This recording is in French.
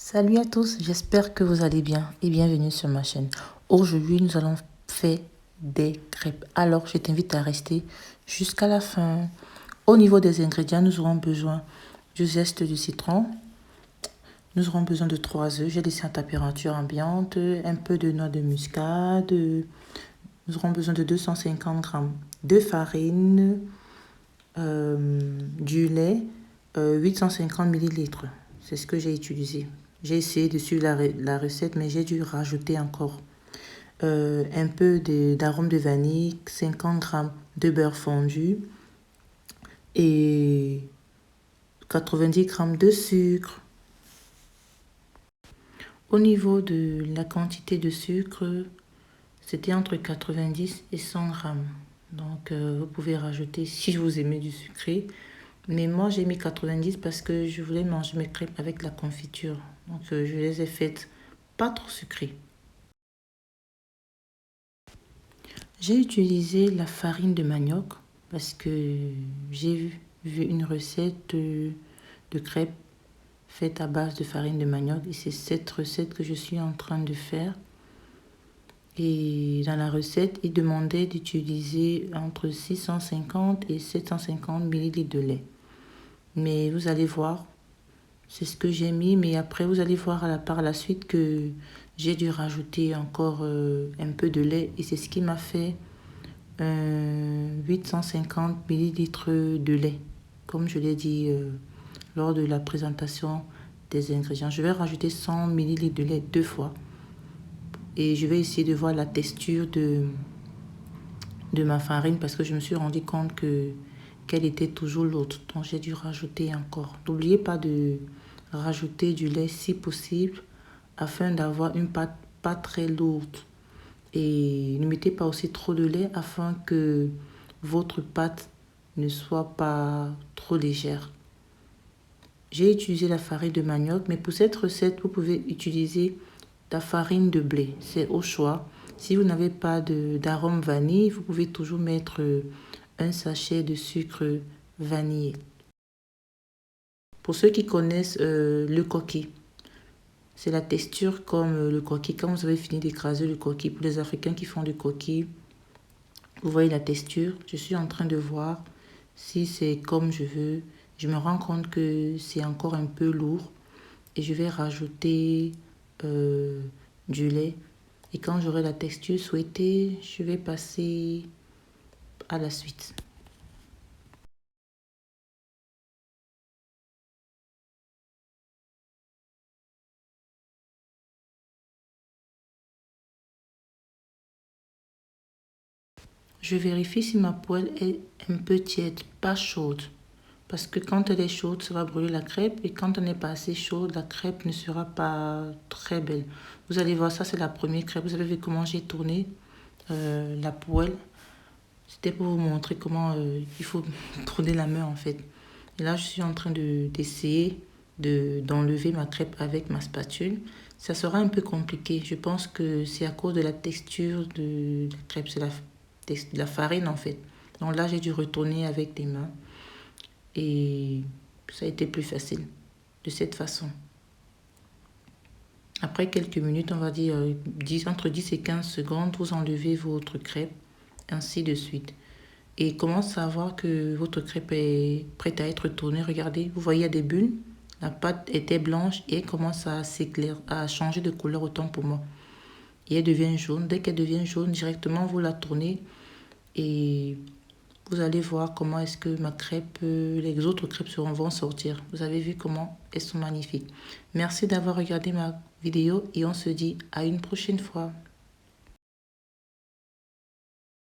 Salut à tous, j'espère que vous allez bien et bienvenue sur ma chaîne. Aujourd'hui, nous allons faire des crêpes. Alors, je t'invite à rester jusqu'à la fin. Au niveau des ingrédients, nous aurons besoin du zeste de citron. Nous aurons besoin de 3 œufs. J'ai laissé à température ambiante, un peu de noix de muscade. Nous aurons besoin de 250 g de farine, du lait, 850 ml. C'est ce que j'ai utilisé. J'ai essayé de suivre la recette, mais j'ai dû rajouter encore un peu d'arôme de vanille, 50 g de beurre fondu et 90 g de sucre. Au niveau de la quantité de sucre, c'était entre 90 et 100 g. Donc, vous pouvez rajouter si vous aimez du sucré. Mais moi, j'ai mis 90 parce que je voulais manger mes crêpes avec la confiture. Donc, je les ai faites pas trop sucrées. J'ai utilisé la farine de manioc parce que j'ai vu une recette de crêpes faite à base de farine de manioc. Et c'est cette recette que je suis en train de faire. Et dans la recette, il demandait d'utiliser entre 650 et 750 ml de lait. Mais vous allez voir, c'est ce que j'ai mis. Mais après, vous allez voir par la suite que j'ai dû rajouter encore un peu de lait. Et c'est ce qui m'a fait 850 ml de lait. Comme je l'ai dit lors de la présentation des ingrédients. Je vais rajouter 100 ml de lait 2 fois. Et je vais essayer de voir la texture de ma farine parce que je me suis rendu compte qu'elle était toujours lourde. Donc j'ai dû rajouter encore. N'oubliez pas de rajouter du lait si possible afin d'avoir une pâte pas très lourde. Et ne mettez pas aussi trop de lait afin que votre pâte ne soit pas trop légère. J'ai utilisé la farine de manioc, mais pour cette recette, vous pouvez utiliser la farine de blé. C'est au choix. Si vous n'avez pas d'arôme vanille, vous pouvez toujours mettre un sachet de sucre vanillé. Pour ceux qui connaissent le coquille, c'est la texture comme le coquille. Quand vous avez fini d'écraser le coquille, pour les Africains qui font du coquille, vous voyez la texture. Je suis en train de voir si c'est comme je veux. Je me rends compte que c'est encore un peu lourd et je vais rajouter du lait. Et quand j'aurai la texture souhaitée, je vais passer à la suite. Je vérifie si ma poêle est un peu tiède, pas chaude. Parce que quand elle est chaude, ça va brûler la crêpe. Et quand elle n'est pas assez chaude, la crêpe ne sera pas très belle. Vous allez voir, ça c'est la première crêpe. Vous avez vu comment j'ai tourné la poêle. C'était pour vous montrer comment il faut tourner la main en fait. Et là, je suis en train d'essayer d'enlever ma crêpe avec ma spatule. Ça sera un peu compliqué. Je pense que c'est à cause de la texture de la crêpe. C'est la farine en fait. Donc là, j'ai dû retourner avec les mains. Et ça a été plus facile de cette façon. Après quelques minutes, on va dire entre 10 et 15 secondes, vous enlevez votre crêpe, ainsi de suite. Et comment savoir que votre crêpe est prête à être tournée? Regardez, vous voyez, il y a des bulles. La pâte était blanche et elle commence à s'éclairer, à changer de couleur autant pour moi. Et elle devient jaune. Dès qu'elle devient jaune, directement, vous la tournez et vous allez voir comment est-ce que ma crêpe, les autres crêpes vont sortir. Vous avez vu comment elles sont magnifiques. Merci d'avoir regardé ma vidéo et on se dit à une prochaine fois.